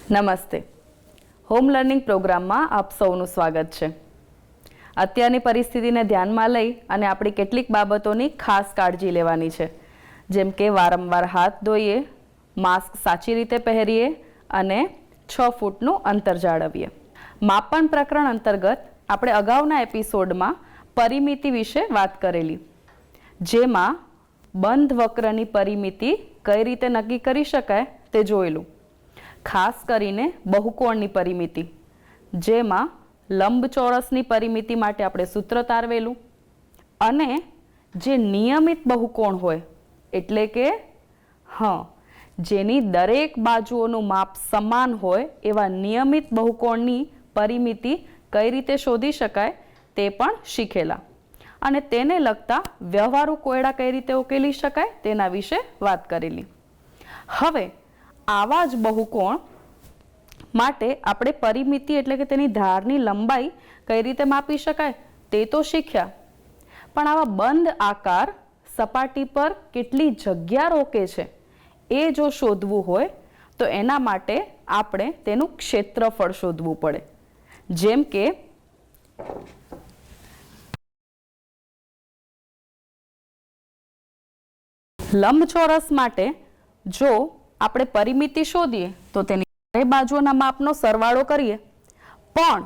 નમસ્તે. Home learning પ્રોગ્રામમાં આપ સૌનું સ્વાગત છે. અત્યારની પરિસ્થિતિને ધ્યાનમાં લઈ અને આપણી કેટલીક બાબતોની ખાસ કાળજી લેવાની છે, જેમ કે વારંવાર હાથ ધોઈએ, માસ્ક સાચી રીતે પહેરીએ અને 6 ફૂટનું અંતર જાળવીએ. માપન પ્રકરણ અંતર્ગત આપણે અગાઉના એપિસોડમાં પરિમિતિ વિશે વાત કરેલી, જેમાં બંધ વક્રની પરિમિતિ કઈ રીતે નક્કી કરી શકાય તે જોયેલું. ખાસ કરીને બહુકોણની પરિમિતિ, જેમાં લંબચોરસની પરિમિતિ માટે આપણે સૂત્ર તારવેલું, અને જે નિયમિત બહુકોણ હોય એટલે કે જેની દરેક બાજુઓનું માપ સમાન હોય એવા નિયમિત બહુકોણની પરિમિતિ કઈ રીતે શોધી શકાય તે પણ શીખેલા, અને તેને લગતા વ્યવહારુ કોયડા કઈ રીતે ઉકેલી શકાય તેના વિશે વાત કરેલી. હવે આવા જ બહુકોણ માટે આપણે પરિમિતિ એટલે કે તેની ધારની લંબાઈ કઈ રીતે માપી શકાય તે તો શીખ્યા, પણ આવા બંધ આકાર સપાટી પર કેટલી જગ્યા રોકે છે એ જો શોધવું હોય તો એના માટે આપણે તેનું ક્ષેત્રફળ શોધવું પડે. જેમ કે લંબચોરસ માટે જો આપણે પરિમિતિ શોધીએ તો તેની બાજુના માપનો સરવાળો કરીએ, પણ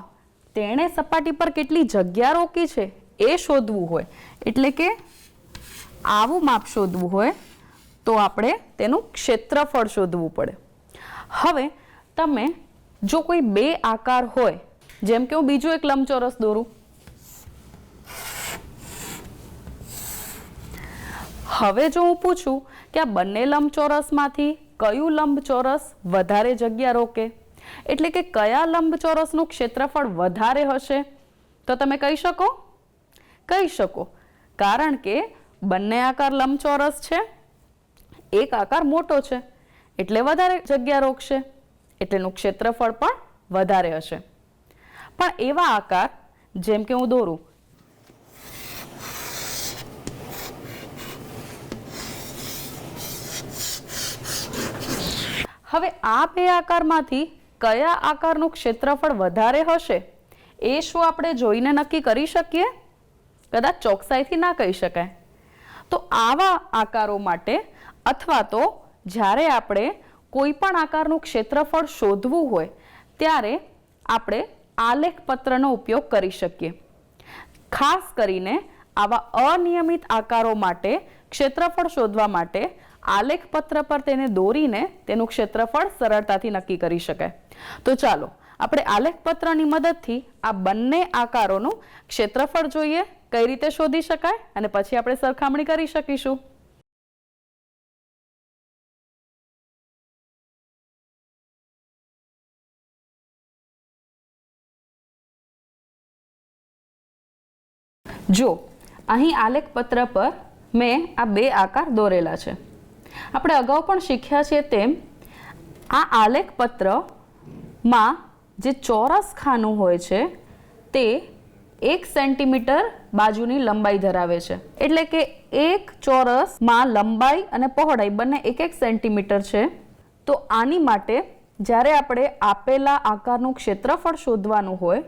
તેણે સપાટી પર કેટલી જગ્યા રોકી છે એ શોધવું હોય, એટલે કે આવું માપ શોધવું હોય તો આપણે તેનું ક્ષેત્રફળ શોધવું પડે. હવે તમે જો કોઈ બે આકાર હોય, જેમ કે હું બીજો એક લંબચોરસ દોરું, હવે જો હું પૂછું કે આ બંને લંબચોરસમાંથી કયું લંબચોરસ વધારે જગ્યા રોકે, એટલે કે કયા લંબચોરસનું ક્ષેત્રફળ વધારે હશે, તો તમે કહી શકો, કારણ કે બંને આકાર લંબચોરસ છે, એક આકાર મોટો છે એટલે વધારે જગ્યા રોકશે, એટલેનું ક્ષેત્રફળ પણ વધારે હશે. પણ એવા આકાર જેમ કે હું દોરું, હવે આ બે આકારમાંથી કયા આકારનું ક્ષેત્રફળ વધારે હશે એ શું આપણે જોઈને નક્કી કરી શકીએ? કદાચ ચોકસાઈથી ના કહી શકાય. તો આવા આકારો માટે અથવા તો જ્યારે આપણે કોઈ પણ આકારનું ક્ષેત્રફળ શોધવું હોય ત્યારે આપણે આલેખ પત્રનો ઉપયોગ કરી શકીએ. ખાસ કરીને આવા અનિયમિત આકારો માટે ક્ષેત્રફળ શોધવા માટે આલેખ પત્ર પર તેને દોરીને તેનું ક્ષેત્રફળ સરળતાથી નક્કી કરી શકાય. તો ચાલો આપણે આલેખ પત્રની મદદથી આ બંને આકારોનું ક્ષેત્રફળ જોઈએ કઈ રીતે શોધી શકાય, અને પછી આપણે સરખામણી કરી શકીશું. જો અહીં આલેખ પત્ર પર મેં આ બે આકાર દોરેલા છે. આપણે અગાઉ પણ શીખ્યા છે તેમ આ આલેખ પત્રમાં જે ચોરસ ખાનું હોય છે તે 1 સેન્ટીમીટર બાજુની લંબાઈ ધરાવે છે, એટલે કે એક ચોરસમાં લંબાઈ અને પહોળાઈ બંને 1 સેન્ટીમીટર છે. તો આની માટે જ્યારે આપણે આપેલા આકારનું ક્ષેત્રફળ શોધવાનું હોય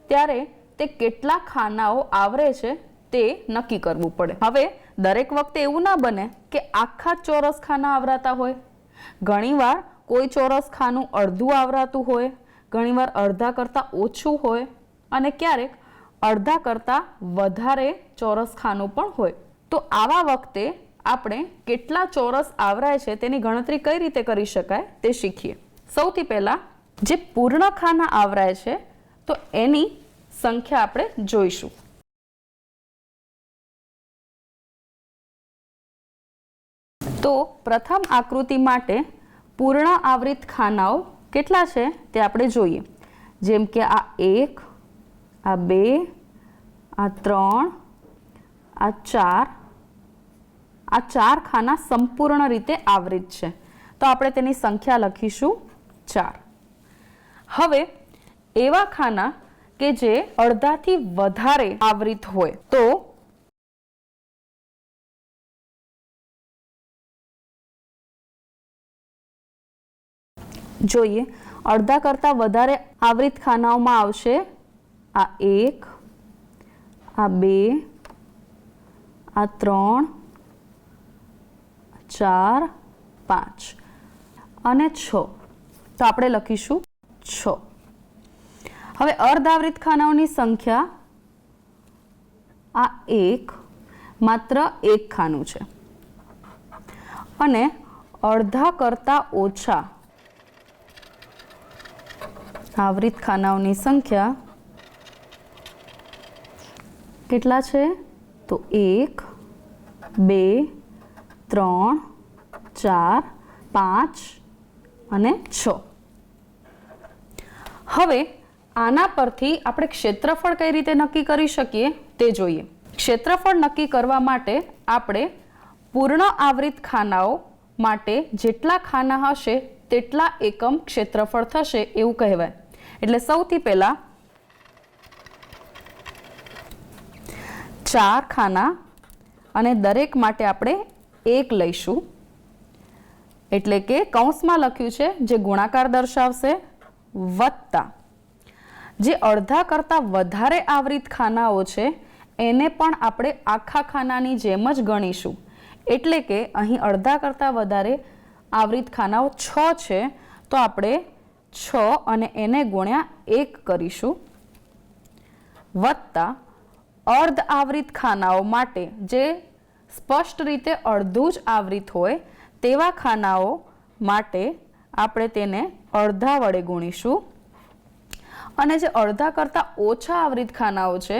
ત્યારે તે કેટલા ખાનાઓ આવરે છે તે નક્કી કરવું પડે. હવે દરેક વખતે એવું ના બને કે આખા ચોરસ ખાના આવરાતા હોય. ઘણીવાર કોઈ ચોરસ ખાનું અડધું આવરાતું હોય, ઘણીવાર અડધા કરતાં ઓછું હોય, અને ક્યારેક અડધા કરતાં વધારે ચોરસ ખાનું પણ હોય. તો આવા વખતે આપણે કેટલા ચોરસ આવરાય છે તેની ગણતરી કઈ રીતે કરી શકાય તે શીખીએ. સૌથી પહેલા જે પૂર્ણ ખાના આવરાય છે તો એની સંખ્યા આપણે જોઈશું. તો પ્રથમ આકૃતિ માટે પૂર્ણ આવૃત ખાનાઓ કેટલા છે તે આપણે જોઈએ. જેમ કે આ 1, આ 2, આ 3, આ 4, આ 4 ખાના સંપૂર્ણ રીતે આવૃત છે, તો આપણે તેની સંખ્યા લખીશું 4. હવે એવા ખાના કે જે અડધાથી વધારે આવૃત હોય તો જોઈએ અડધા કરતાં વધારે આવૃત ખાનાઓમાં આવશે આ 1, આ 2, આ 3, 4, 5 અને 6. તો આપણે લખીશું 6. હવે અર્ધાવૃત ખાનાઓની સંખ્યા આ 1 માત્ર 1 ખાનું છે અને અડધા કરતાં ઓછા આવૃત ખાનાઓની સંખ્યા કેટલા છે? તો 1, 2, 3, 4, 5 અને 6. હવે આના પરથી આપણે ક્ષેત્રફળ કઈ રીતે નક્કી કરી શકીએ તે જોઈએ. ક્ષેત્રફળ નક્કી કરવા માટે આપણે પૂર્ણ આવૃત ખાનાઓ માટે જેટલા ખાના હશે તેટલા એકમ ક્ષેત્રફળ થશે એવું કહેવાય. એટલે સૌથી પહેલા 4 ખાના અને દરેક માટે આપણે 1 લઈશું. એટલે કે કૌંસમાં લખ્યું છે જે ગુણાકાર દર્શાવશે વત્તા જે અડધા કરતાં વધારે આવૃત ખાનાઓ છે એને પણ આપણે આખા ખાનાની જેમ જ ગણીશું. એટલે કે અહીં અડધા કરતાં વધારે આવૃત ખાનાઓ 6 છે તો આપણે 6 અને એને ગુણ્યા 1 કરીશું વત્તા અર્ધ આવૃત ખાનાઓ માટે જે સ્પષ્ટ રીતે અડધું જ આવૃત હોય તેવા ખાનાઓ માટે આપણે તેને અડધા વડે ગુણીશું અને જે અડધા કરતાં ઓછા આવૃત ખાનાઓ છે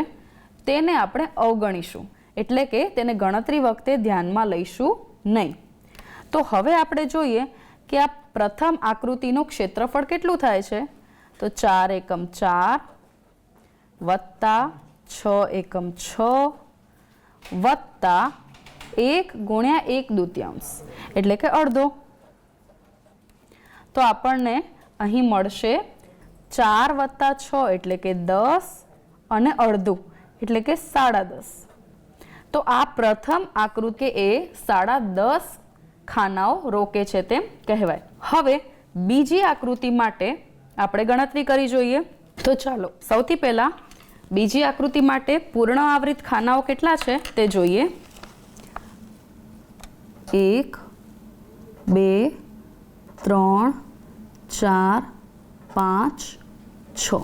તેને આપણે અવગણીશું. એટલે કે તેને ગણતરી વખતે ધ્યાનમાં લઈશું નહીં. તો હવે આપણે જોઈએ કે આ પ્રથમ આકૃતિનું ક્ષેત્રફળ કેટલું થાય છે? તો 4 એકમ 4 વત્તા 6 એકમ 6 વત્તા 1 ગુણ્યા 1/2 એટલે કે અડધો. તો આપણને અહીં મળશે 4 વત્તા 6 એટલે કે 10 અને અડધું એટલે કે 10.5. તો આ પ્રથમ આકૃતિ એ 10.5 ખાનાઓ રોકે છે તેમ કહેવાય. હવે બીજી આકૃતિ માટે આપણે ગણતરી કરી જોઈએ. તો ચાલો સૌથી પહેલા બીજી આકૃતિ માટે પૂર્ણ આવૃત ખાનાઓ કેટલા છે તે જોઈએ. 1, 2, 3, 4, 5, 6.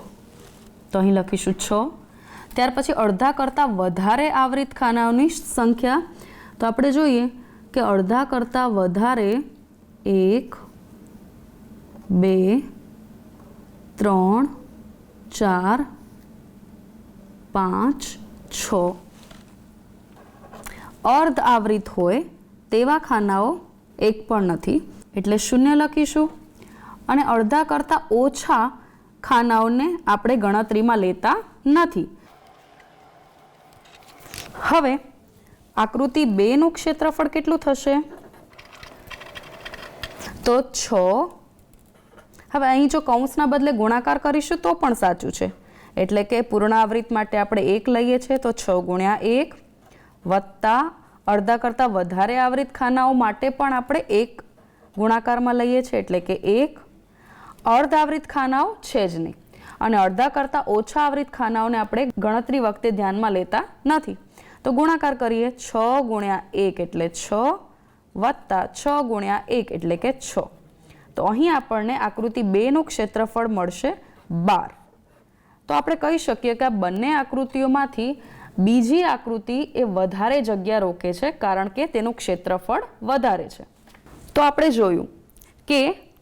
તો અહીં લખીશું 6. ત્યાર પછી અડધા કરતાં વધારે આવૃત ખાનાઓની સંખ્યા તો આપણે જોઈએ કે અડધા કરતાં વધારે 1, 2, 3, 4, 5, 6. અર્ધ આવૃત હોય તેવા ખાનાઓ એક પણ નથી એટલે 0 લખીશું અને અડધા કરતાં ઓછા ખાનાઓને આપણે ગણતરીમાં લેતા નથી. હવે આકૃતિ 2 નું ક્ષેત્રફળ કેટલું થશે? તો 6. હવે અહીં જો કૌંસના બદલે ગુણાકાર કરીશું તો પણ સાચું છે. એટલે કે પૂર્ણ આવૃત માટે આપણે 1 લઈએ છીએ તો 6 ગુણ્યા 1 વત્તા અડધા કરતાં વધારે આવૃત ખાનાઓ માટે પણ આપણે 1 ગુણાકારમાં લઈએ છીએ એટલે કે 1. અર્ધ આવૃત ખાનાઓ છે જ નહીં અને અડધા કરતાં ઓછા આવૃત ખાનાઓને આપણે ગણતરી વખતે ધ્યાનમાં લેતા નથી. તો ગુણાકાર કરીએ 6 ગુણ્યા 1 એટલે 6 વત્તા 6 ગુણ્યા 1 એટલે કે 6. તો અહીં આપણને આકૃતિ 2 નું ક્ષેત્રફળ મળશે 12. તો આપણે કહી શકીએ કે આ બંને આકૃતિઓમાંથી બીજી આકૃતિ એ વધારે જગ્યા રોકે છે કારણ કે તેનું ક્ષેત્રફળ વધારે છે. તો આપણે જોયું કે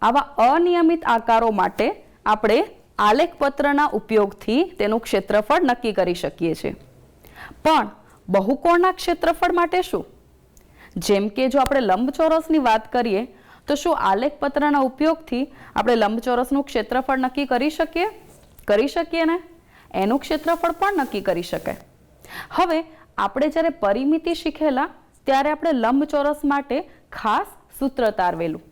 આવા અનિયમિત આકારો માટે આપણે આલેખપત્રના ઉપયોગથી તેનું ક્ષેત્રફળ નક્કી કરી શકીએ છીએ. પણ બહુકોણના ક્ષેત્રફળ માટે શું? જેમ કે જો આપણે લંબચોરસની વાત કરીએ તો શું આલેખપત્રના ઉપયોગથી આપણે લંબચોરસનું ક્ષેત્રફળ નક્કી કરી શકીએ? કરી શકીએ ને? એનું ક્ષેત્રફળ પણ નક્કી કરી શકાય. હવે આપણે જ્યારે પરિમિતિ શીખેલા ત્યારે આપણે લંબચોરસ માટે ખાસ સૂત્ર તારવેલું.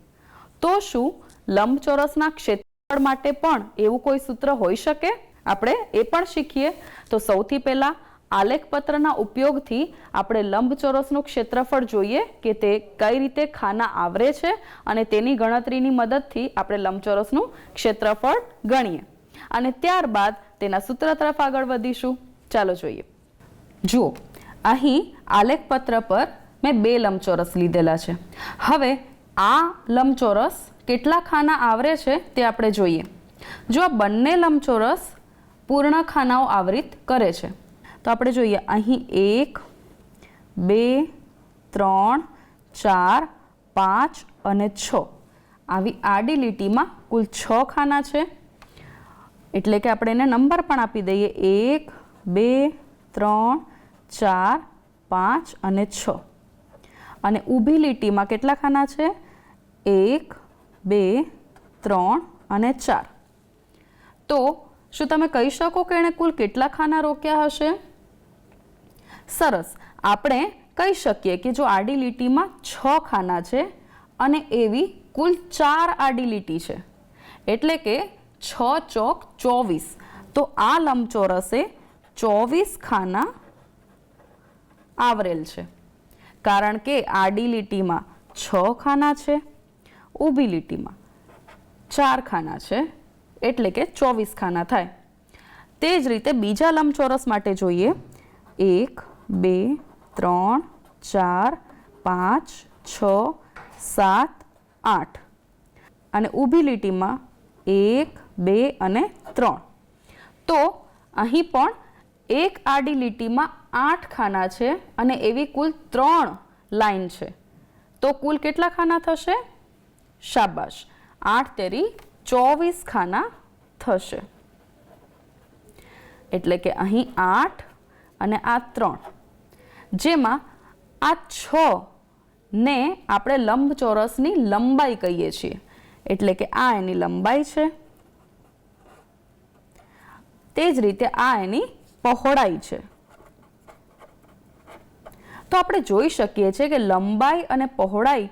તો શું લંબચોરસના ક્ષેત્રફળ માટે પણ એવું કોઈ સૂત્ર હોઈ શકે? આપણે એ પણ શીખીએ. તો સૌથી પહેલા આલેખપત્રના ઉપયોગથી આપણે લંબચોરસનું ક્ષેત્રફળ જોઈએ કે તે કઈ રીતે ખાના આવરે છે અને તેની ગણતરીની મદદથી આપણે લંબચોરસનું ક્ષેત્રફળ ગણીએ અને ત્યારબાદ તેના સૂત્ર તરફ આગળ વધીશું. ચાલો જોઈએ. જુઓ, અહીં આલેખપત્ર પર મેં 2 લંબચોરસ લીધેલા છે. હવે આ લંબચોરસ કેટલા ખાના આવરે છે તે આપણે જોઈએ. જો આ બંને લંબચોરસ પૂર્ણ ખાનાઓ આવરિત કરે છે તો આપણે જોઈએ અહીં 1, 2, 3, 4, 5 અને 6 આવી આડી લીટીમાં કુલ 6 ખાના છે. એટલે કે આપણે એને નંબર પણ આપી દઈએ 1, 2, 3, 4, 5 અને 6. અને ઊભી લીટીમાં કેટલા ખાના છે? 1, 2, 3 અને 4. તો શું તમે કહી શકો કે એણે કુલ કેટલા ખાના રોક્યા હશે? સરસ. આપણે કહી શકીએ કે જો આડી લીટીમાં 6 ખાના છે અને એવી કુલ 4 આડી લીટી છે એટલે કે 6 ચોક 24. તો આ લંબચોરસે 24 ખાના આવરેલ છે કારણ કે આડી લીટીમાં 6 ખાના છે, ઊભી લીટીમાં 4 ખાના છે એટલે કે 24 ખાના થાય. તે જ રીતે બીજા લંબચોરસ માટે જોઈએ 1, 2, 3, 4, 5, 6, 7, 8 અને ઊભી લીટીમાં 1, 2 અને 3. તો અહીં પણ એક આડી લીટીમાં 8 ખાના છે અને એવી કુલ 3 લાઈન છે. તો કુલ કેટલા ખાના થશે? શાબાશ, 8 તેરી 24 ખાના થશે. એટલે કે અહીં 8 અને આ 3, જેમાં આ 6 ને આપણે લંબચોરસની લંબાઈ કહીએ છીએ. એટલે કે આ એની લંબાઈ છે, તે જ રીતે આ એની પહોળાઈ છે. તો આપણે જોઈ શકીએ છીએ કે લંબાઈ અને પહોળાઈ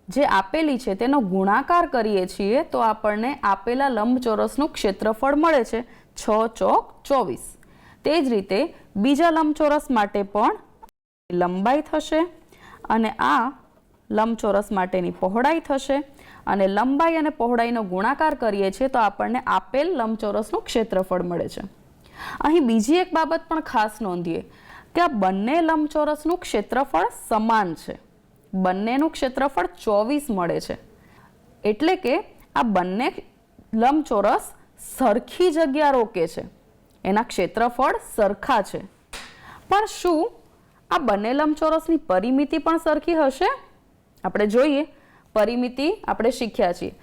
જે આપેલી છે તેનો ગુણાકાર કરીએ છીએ તો આપણને આપેલા લંબચોરસનું ક્ષેત્રફળ મળે છે 6 ચોક 24. તે જ રીતે બીજા લંબચોરસ માટે પણ લંબાઈ થશે અને આ લંબચોરસ માટેની પહોળાઈ થશે અને લંબાઈ અને પહોળાઈનો ગુણાકાર કરીએ છીએ તો આપણને આપેલ લંબચોરસનું ક્ષેત્રફળ મળે છે. અહીં બીજી એક બાબત પણ ખાસ નોંધીએ કે આ બંને લંબચોરસનું ક્ષેત્રફળ સમાન છે. બંનેનું ક્ષેત્રફળ 24 મળે છે. એટલે કે આ બંને લંબચોરસ સરખી જગ્યા રોકે છે, એના ક્ષેત્રફળ સરખા છે. પણ શું આ બંને લંબચોરસની પરિમિતિ પણ સરખી હશે? આપણે જોઈએ. પરિમિતિ આપણે શીખ્યા છીએ.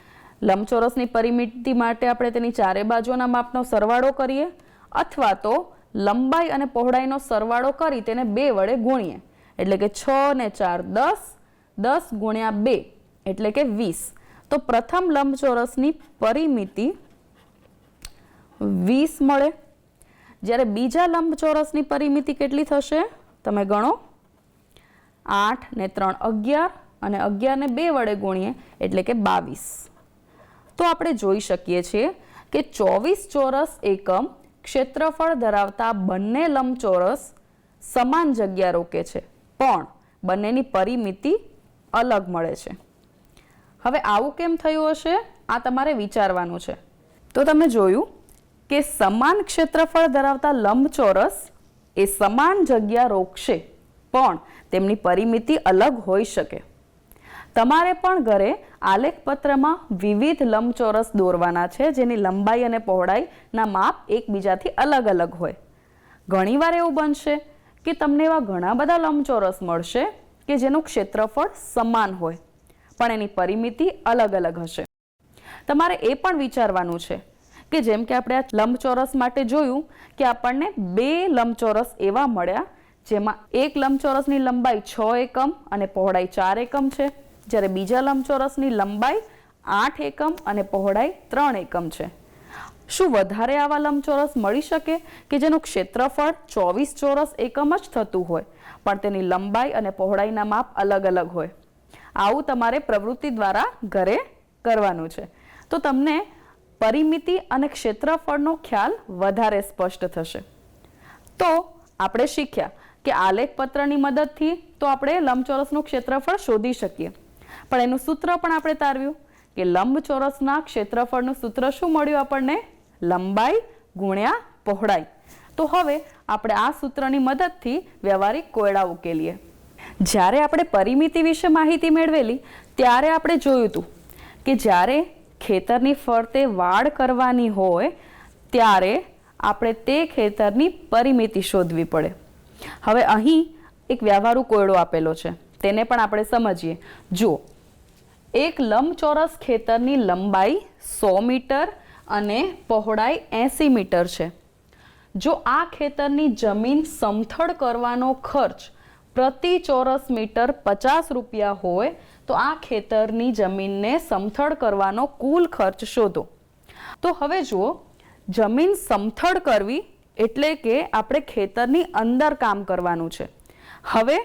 લંબચોરસની પરિમિતિ માટે આપણે તેની ચારે બાજુના માપનો સરવાળો કરીએ અથવા તો લંબાઈ અને પહોળાઈનો સરવાળો કરી તેને 2 વડે ગુણીએ. એટલે કે 6 ને 4 10, 10 ગુણ્યા 2 એટલે કે 20. તો પ્રથમ લંબચોરસની પરિમિતિ 20 મળે. જ્યારે બીજા લંબચોરસની પરિમિતિ કેટલી થશે? તમે ગણો. 8 ને 3 11 અને 11 ને 2 વડે ગુણીએ એટલે કે 22. તો આપણે જોઈ શકીએ છીએ કે 24 ચોરસ એકમ ક્ષેત્રફળ ધરાવતા બંને લંબચોરસ સમાન જગ્યા રોકે છે પણ બંનેની પરિમિતિ અલગ મળે છે. હવે આવું કેમ થયું હશે? આ તમારે વિચારવાનું છે. તો તમે જોયું કે સમાન ક્ષેત્રફળ ધરાવતા લંબચોરસ એ સમાન જગ્યા રોકશે પણ તેમની પરિમિતિ અલગ હોઈ શકે. તમારે પણ ઘરે આલેખપત્રમાં વિવિધ લંબચોરસ દોરવાના છે જેની લંબાઈ અને પહોળાઈના માપ એકબીજાથી અલગ અલગ હોય. ઘણીવાર એવું બનશે કે તમને એવા ઘણા બધા લંબચોરસ મળશે કે જેનું ક્ષેત્રફળ સમાન હોય પણ એની પરિમિતિ અલગ અલગ હશે. તમારે એ પણ વિચારવાનું છે કે જેમ કે આપણે આ લંબચોરસ માટે જોયું કે આપણને 2 લંબચોરસ એવા મળ્યા જેમાં એક લંબચોરસની લંબાઈ 6 એકમ અને પહોળાઈ 4 એકમ છે, જ્યારે બીજા લંબચોરસની લંબાઈ 8 એકમ અને પહોળાઈ 3 એકમ છે. શું વધારે આવા લંબચોરસ મળી શકે કે જેનું ક્ષેત્રફળ 24 ચોરસ એકમ જ થતું હોય પણ તેની લંબાઈ અને પહોળાઈના માપ અલગ અલગ હોય? આવું તમારે પ્રવૃત્તિ દ્વારા ઘરે કરવાનું છે તો તમને પરિમિતિ અને ક્ષેત્રફળનો ખ્યાલ વધારે સ્પષ્ટ થશે. તો આપણે શીખ્યા કે આલેખ પત્રની મદદથી તો આપણે લંબચોરસનું ક્ષેત્રફળ શોધી શકીએ, પણ એનું સૂત્ર પણ આપણે તારવ્યું કે લંબચોરસના ક્ષેત્રફળનું સૂત્ર શું મળ્યું આપણને? લંબાઈ ગુણ્યા પહોળાઈ. તો હવે આપણે આ સૂત્રની મદદથી વ્યવહારિક કોયડા ઉકેલીએ. જ્યારે આપણે પરિમિતિ વિશે માહિતી મેળવેલી ત્યારે આપણે જોયું હતું કે જ્યારે ખેતરની ફરતે વાડ કરવાની હોય ત્યારે આપણે તે ખેતરની પરિમિતિ શોધવી પડે. હવે અહીં એક વ્યવહારુ કોયડો આપેલો છે, તેને પણ આપણે સમજીએ. જુઓ, એક લંબચોરસ ખેતરની લંબાઈ 100 મીટર અને પહોળાઈ 80 મીટર છે. જો આ ખેતરની જમીન સમથળ કરવાનો ખર્ચ પ્રતિ ચોરસ મીટર 50 રૂપિયા હોય તો આ ખેતરની જમીનને સમથળ કરવાનો કુલ ખર્ચ શોધો. તો હવે જુઓ, જમીન સમથળ કરવી એટલે કે આપણે ખેતરની અંદર કામ કરવાનું છે. હવે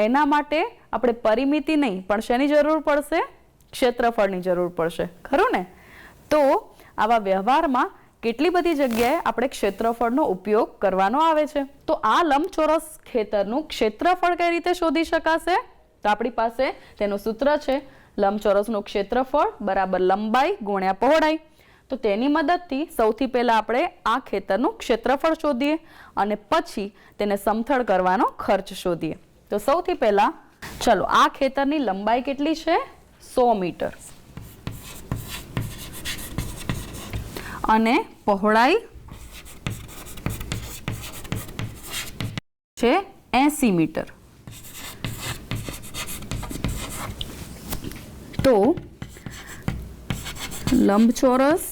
એના માટે આપણે પરિમિતિ નહીં પણ શેની જરૂર પડશે? ક્ષેત્રફળની જરૂર પડશે, ખરું ને? તો આવા વ્યવહારમાં કેટલી બધી જગ્યાએ આપણે ક્ષેત્રફળનો ઉપયોગ કરવાનો આવે છે. તો આ લંબચોરસ ખેતરનું ક્ષેત્રફળ કઈ રીતે શોધી શકાશે? તો આપણી પાસે તેનું સૂત્ર છે લંબચોરસનું ક્ષેત્રફળ બરાબર લંબાઈ ગુણ્યા પહોળાઈ. તો તેની મદદથી સૌથી પહેલા આપણે આ ખેતરનું ક્ષેત્રફળ શોધીએ અને પછી તેને સમથળ કરવાનો ખર્ચ શોધીએ. તો સૌથી પહેલા ચલો, આ ખેતરની લંબાઈ કેટલી છે? 100 મીટર અને પહોળાઈ છે 80 મીટર. તો લંબચોરસ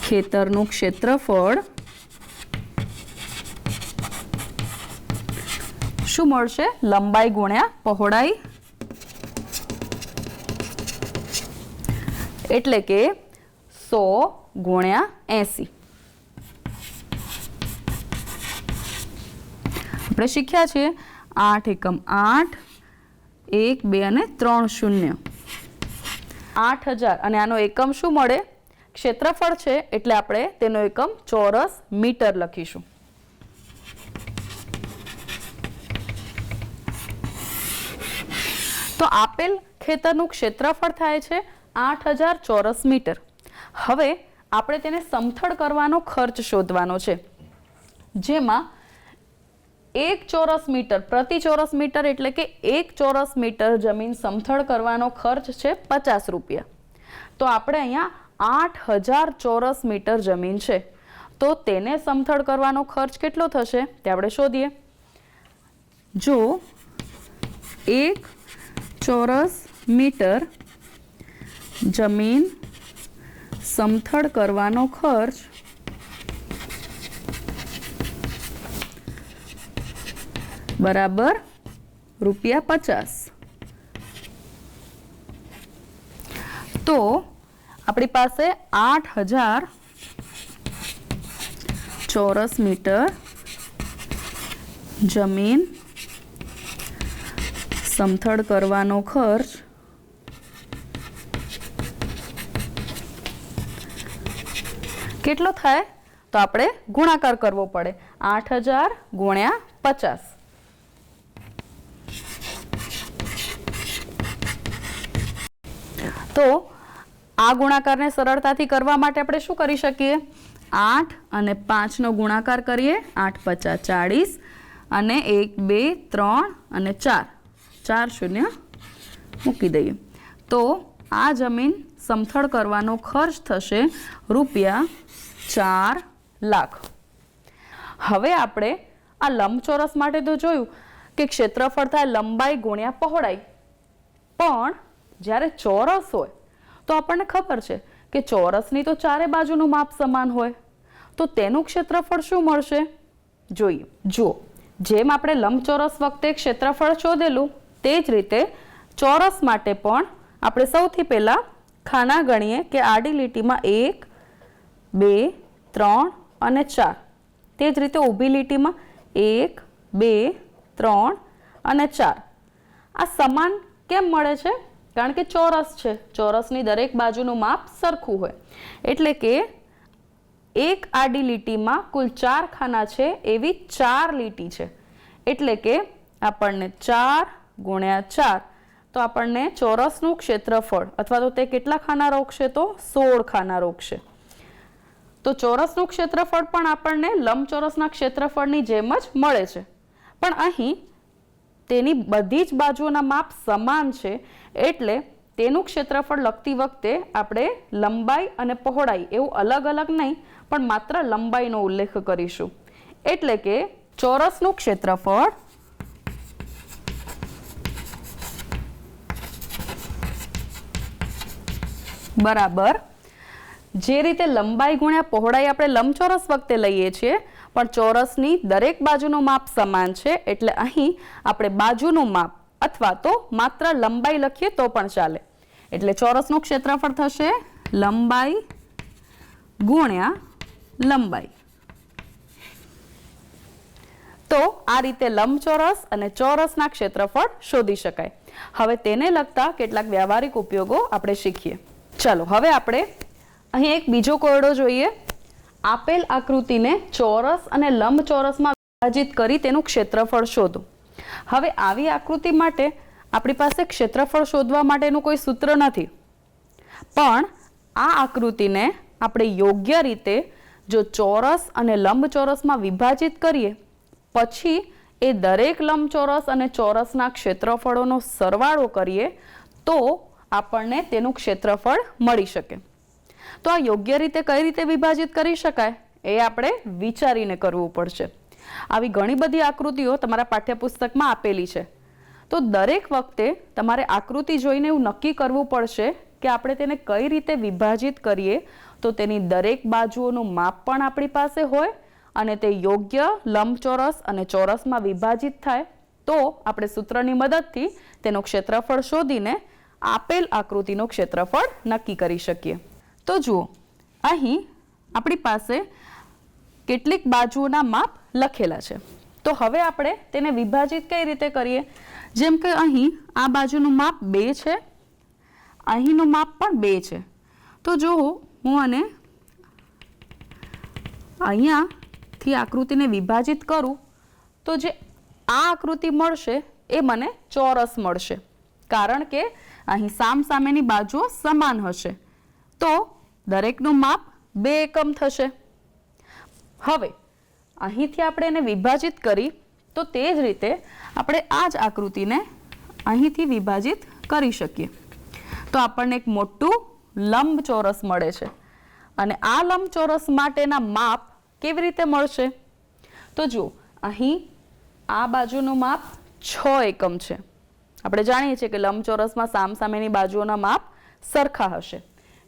ખેતરનું ક્ષેત્રફળ શું મળશે? લંબાઈ ગુણ્યા પહોળાઈ એટલે કે 100 ગુણ્યા 80. આપણે શીખ્યા છીએ 8 એકમ 8, 1, 2 અને 3 શૂન્ય. 8000 અને આનો એકમ શું મળે? ક્ષેત્રફળ છે એટલે આપણે તેનો એકમ ચોરસ મીટર લખીશું. તો આપેલ ખેતરનું ક્ષેત્રફળ થાય છે 8000 ચોરસ મીટર. હવે આપણે તેને સમથળ કરવાનો ખર્ચ શોધવાનો છે, જેમાં 1 ચોરસ મીટર પ્રતિ ચોરસ મીટર એટલે કે 1 ચોરસ મીટર જમીન સમથળ કરવાનો ખર્ચ છે 50 રૂપિયા. તો આપણે અહીંયા 8000 ચોરસ મીટર જમીન છે, તો તેને સમથળ કરવાનો ખર્ચ કેટલો થશે તે આપણે શોધીએ. જો 1 ચોરસ મીટર જમીન સમથળ કરવાનો ખર્ચ બરાબર ₹50. તો આપણી પાસે 8000 ચોરસ મીટર જમીન સમથળ કરવાનો ખર્ચ કેટલો થાય? તો આપણે ગુણાકાર કરવો પડે. 8000 ગુણ્યા 50. તો આ ગુણાકારને સરળતાથી કરવા માટે આપણે શું કરી શકીએ? 8 અને 5 નો ગુણાકાર કરીએ. 8 × 5 = 40 અને 1, 2, 3 અને 4, 4 શૂન્ય મૂકી દઈએ. તો આ જમીન સમથળ કરવાનો ખર્ચ થશે ₹4 લાખ. હવે આપણે આ લંબચોરસ માટે તો જોયું કે ક્ષેત્રફળ થાય લંબાઈ ગુણ્યા પહોળાઈ, પણ જ્યારે ચોરસ હોય તો આપણને ખબર છે કે ચોરસની તો ચારે બાજુનું માપ સમાન હોય, તો તેનું ક્ષેત્રફળ શું મળશે? જોઈએ. જુઓ, જેમ આપણે લંબચોરસ વખતે ક્ષેત્રફળ શોધેલું તે જ રીતે ચોરસ માટે પણ આપણે સૌથી પહેલા ખાના ગણીએ કે આડી લીટીમાં 1, 2, 3 અને 4. તે જ રીતે ઊભી લીટીમાં 1, 2, 3 અને 4. આ સમાન કેમ મળે છે? કારણ કે ચોરસ છે, ચોરસની દરેક બાજુનું માપ સરખું હોય. એટલે કે એક આડી લીટીમાં કુલ 4 ખાના છે એવી 4 લીટી છે, એટલે કે આપણને 4 ગુણ્યા 4 તો આપણને ચોરસનું ક્ષેત્રફળ અથવા તો તે કેટલા ખાના રોકશે તો 16 ખાના રોકશે. તો ચોરસનું ક્ષેત્રફળ પણ આપણને લંબચોરસના ક્ષેત્રફળની જેમ જ મળે છે, પણ અહીં તેની બધી જ બાજુઓના માપ સમાન છે, એટલે તેનું ક્ષેત્રફળ લખતી વખતે આપણે લંબાઈ અને પહોળાઈ એવું અલગ અલગ નહીં, પણ માત્ર લંબાઈનો ઉલ્લેખ કરીશું. એટલે કે ચોરસનું ક્ષેત્રફળ બરાબર જે રીતે લંબાઈ ગુણ્યા પહોળાઈ આપણે લંબચોરસ વખતે લઈએ છીએ, પણ ચોરસની દરેક બાજુનું માપ સમાન છે, એટલે અહીં આપણે બાજુનું માપ અથવા તો માત્ર લંબાઈ લખીએ તો પણ ચાલે. એટલે ચોરસનું ક્ષેત્રફળ થશે લંબાઈ ગુણ્યા લંબાઈ. તો આ રીતે લંબચોરસ અને ચોરસના ક્ષેત્રફળ શોધી શકાય. હવે તેને લગતા કેટલાક વ્યવહારિક ઉપયોગો આપણે શીખીએ. ચાલો હવે આપણે અહીં એક બીજો કોયડો જોઈએ. આપેલ આકૃતિને ચોરસ અને લંબચોરસમાં વિભાજિત કરી તેનું ક્ષેત્રફળ શોધો. હવે આવી આકૃતિ માટે આપણી પાસે ક્ષેત્રફળ શોધવા માટેનું કોઈ સૂત્ર નથી, પણ આ આકૃતિને આપણે યોગ્ય રીતે જો ચોરસ અને લંબચોરસમાં વિભાજિત કરીએ, પછી એ દરેક લંબચોરસ અને ચોરસના ક્ષેત્રફળોનો સરવાળો કરીએ તો આપણને તેનું ક્ષેત્રફળ મળી શકે. તો આ યોગ્ય રીતે કઈ રીતે વિભાજિત કરી શકાય એ આપણે વિચારીને કરવું પડશે. આવી ઘણી બધી આકૃતિઓ તમારા પાઠ્યપુસ્તકમાં આપેલી છે, તો દરેક વખતે તમારે આકૃતિ જોઈને એવું નક્કી કરવું પડશે કે આપણે તેને કઈ રીતે વિભાજિત કરીએ તો તેની દરેક બાજુઓનું માપ પણ આપણી પાસે હોય અને તે યોગ્ય લંબચોરસ અને ચોરસમાં વિભાજિત થાય, તો આપણે સૂત્રની મદદથી તેનું ક્ષેત્રફળ શોધીને આપેલ આકૃતિનું ક્ષેત્રફળ નક્કી કરી શકીએ. તો જુઓ, અહીં આપણી પાસે કેટલીક બાજુઓના માપ લખેલા છે. તો હવે આપણે તેને વિભાજિત કઈ રીતે કરીએ? જેમ કે અહીં આ બાજુનું માપ 2 છે, અહીંનું માપ પણ 2 છે. તો જો હું આને અહીંયાથી આકૃતિને વિભાજિત કરું તો જે આ આકૃતિ મળશે એ મને ચોરસ મળશે, કારણ કે અહીં સામસામેની બાજુઓ સમાન હશે, તો દરેકનું માપ 2 એકમ થશે. હવે અહીંથી આપણે એને વિભાજિત કરી તો તે જ રીતે આપણે આ જ આકૃતિને અહીંથી વિભાજિત કરી શકીએ, તો આપણને એક મોટું લંબચોરસ મળે છે. અને આ લંબચોરસ માટેના માપ કેવી રીતે મળશે? તો જુઓ, અહીં આ બાજુનું માપ 6 એકમ છે. આપણે જાણીએ છીએ કે લંબચોરસમાં સામસામેની બાજુઓના માપ સરખા હશે,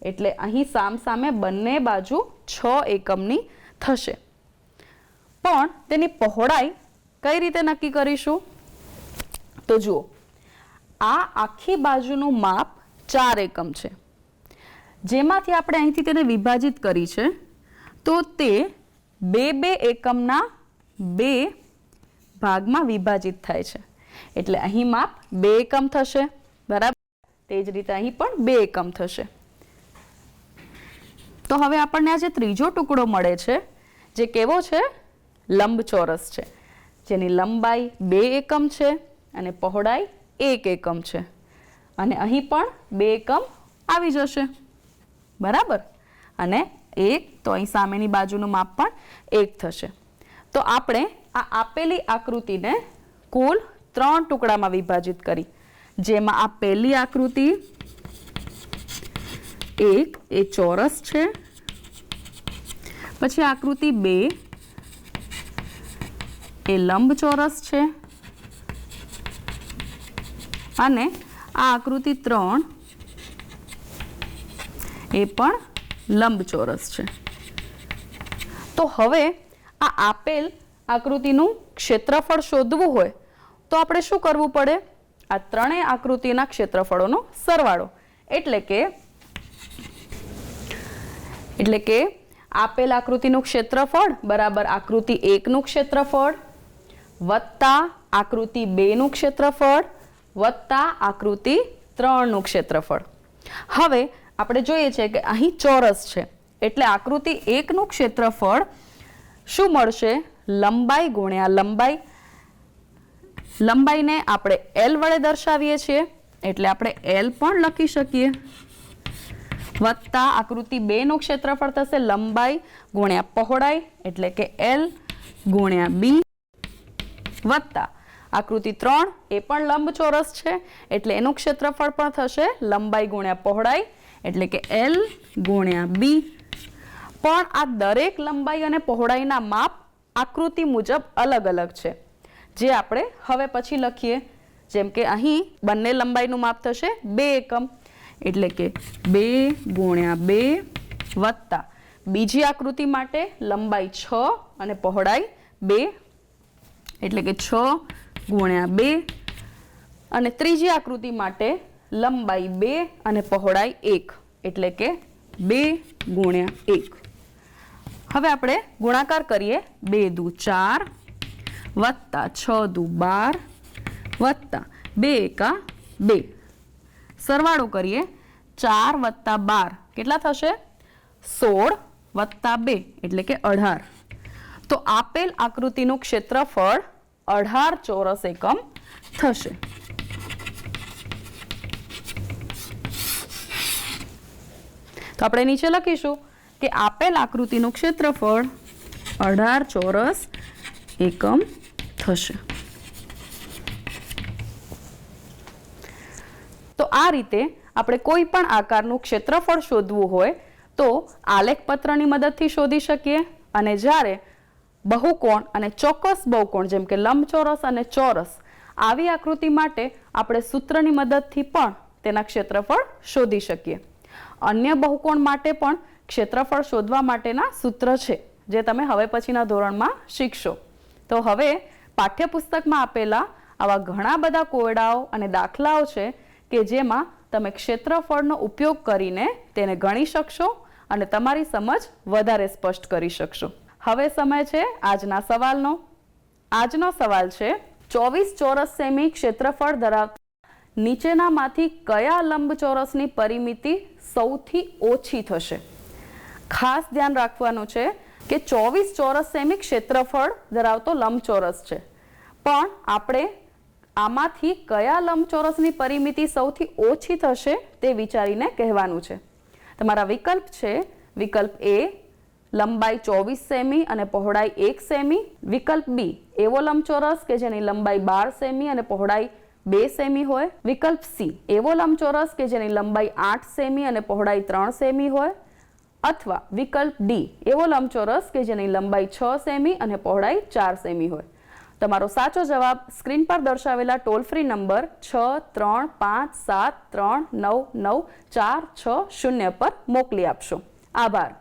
એટલે અહીં સામસામે બંને બાજુ 6 એકમની થશે. પણ તેની પહોળાઈ કઈ રીતે નક્કી કરીશું? તો જુઓ, આ આખી બાજુનું માપ 4 એકમ છે, જેમાંથી આપણે અહીંથી તેને વિભાજિત કરી છે, તો તે 2 એકમના 2 ભાગમાં વિભાજિત થાય છે, એટલે અહીં માપ 2 એકમ થશે. બરાબર, તે જ રીતે અહીં પણ 2 એકમ થશે. તો હવે આપણને આ જે ત્રીજો ટુકડો મળે છે, જે કેવો છે? લંબચોરસ છે, જેની લંબાઈ 2 એકમ છે અને પહોળાઈ 1 એકમ છે, અને અહીં પણ 2 એકમ આવી જશે. બરાબર, અને 1 તો અહીં સામેની બાજુનું માપ પણ 1 થશે. તો આપણે આ આપેલી આકૃતિને કુલ 3 ટુકડામાં વિભાજિત કરી, જેમાં આ પહેલી આકૃતિ 1 એ ચોરસ છે, પછી આકૃતિ 2 એ લંબચોરસ છે, અને આ આકૃતિ 3 એ પણ લંબચોરસ છે. તો હવે આ આપેલ આકૃતિનું ક્ષેત્રફળ શોધવું હોય તો આપણે શું કરવું પડે? આ ત્રણેય આકૃતિના ક્ષેત્રફળોનો સરવાળો, એટલે કે આપેલ આકૃતિનું ક્ષેત્રફળ બરાબર આકૃતિ 1 નું ક્ષેત્રફળ વત્તા આકૃતિ 2 નું ક્ષેત્રફળ વત્તા આકૃતિ 3 નું ક્ષેત્રફળ. હવે આપણે જોઈએ છે કે અહીં ચોરસ છે, એટલે આકૃતિ 1 નું ક્ષેત્રફળ શું મળશે? લંબાઈ ગુણ્યા લંબાઈ. લંબાઈને આપણે L વડે દર્શાવીએ છીએ એટલે આપણે L પણ લખી શકીએ, વત્તા આકૃતિ 2 નું ક્ષેત્રફળ થશે લંબાઈ ગુણ્યા પહોળાઈ એટલે કે L ગુણ્યા B, વત્તા આકૃતિ 3 એ પણ લંબચોરસ છે એટલે એનું ક્ષેત્રફળ પણ થશે લંબાઈ ગુણ્યા પહોળાઈ એટલે કે L ગુણ્યા B. પણ આ દરેક લંબાઈ અને પહોળાઈના માપ આકૃતિ મુજબ અલગ અલગ છે, જે આપણે હવે પછી લખીએ. જેમ કે અહીં બંને લંબાઈનું માપ થશે 2 એકમ એટલે કે 2 ગુણ્યા 2 વત્તા બીજી આકૃતિ માટે લંબાઈ 6 અને પહોળાઈ 2 એટલે કે 6 ગુણ્યા 2 અને ત્રીજી આકૃતિ માટે લંબાઈ 2 અને પહોળાઈ 1 એટલે કે 2 ગુણ્યા 1. હવે આપણે ગુણાકાર કરીએ. 2 દુ 4 વત્તા 6 દુ 12 વત્તા 2 એકા 2. સરવાળો કરીએ. 4 વત્તા 12 કેટલા થશે? 16 વત્તા 2 એટલે કે 18. તો આપેલ આકૃતિનું ક્ષેત્રફળ 18 ચોરસ એકમ થશે. તો આપણે નીચે લખીશું કે આપેલ આકૃતિનું ક્ષેત્રફળ 18 ચોરસ એકમ થશે. તો આ રીતે આપણે કોઈ પણ આકારનું ક્ષેત્રફળ શોધવું હોય તો આલેખ પત્રની મદદથી શોધી શકીએ, અને જ્યારે બહુકોણ અને ચોક્કસ બહુકોણ જેમ કે લંબચોરસ અને ચોરસ આવી આકૃતિ માટે આપણે સૂત્રની મદદથી પણ તેના ક્ષેત્રફળ શોધી શકીએ. અન્ય બહુકોણ માટે પણ ક્ષેત્રફળ શોધવા માટેના સૂત્ર છે, જે તમે હવે પછીના ધોરણમાં શીખશો. તો હવે પાઠ્યપુસ્તકમાં આપેલા આવા ઘણા બધા કોયડાઓ અને દાખલાઓ છે કે જેમાં તમે ક્ષેત્રફળનો ઉપયોગ કરીને તેને ગણી શકશો અને તમારી સમજ વધારે સ્પષ્ટ કરી શકશો. હવે સમય છે આજના સવાલનો. આજનો સવાલ છે 24 ચોરસ સેમી ક્ષેત્રફળ ધરાવતા નીચેનામાંથી કયા લંબચોરસની પરિમિતિ સૌથી ઓછી થશે? ખાસ ધ્યાન રાખવાનું છે કે 24 ચોરસ સેમી ક્ષેત્રફળ ધરાવતો લંબચોરસ છે, પણ આપણે આમાંથી કયા લંબચોરસની પરિમિતિ સૌથી ઓછી થશે તે વિચારીને કહેવાનું છે. તમારા વિકલ્પ છે વિકલ્પ A લંબાઈ 24 સેમી અને પહોળાઈ 1 સેમી, વિકલ્પ B એવો લંબચોરસ કે જેની લંબાઈ 12 સેમી અને પહોળાઈ 2 સેમી હોય, વિકલ્પ C એવો લંબચોરસ કે જેની લંબાઈ 8 સેમી અને પહોળાઈ 3 સેમી હોય, અથવા વિકલ્પ D એવો લંબચોરસ કે જેની લંબાઈ 6 સેમી અને પહોળાઈ 4 સેમી હોય. તમારો સાચો જવાબ સ્ક્રીન પર દર્શાવેલા ટોલ ફ્રી નંબર 6357399460 પર મોકલી આપશો. આભાર.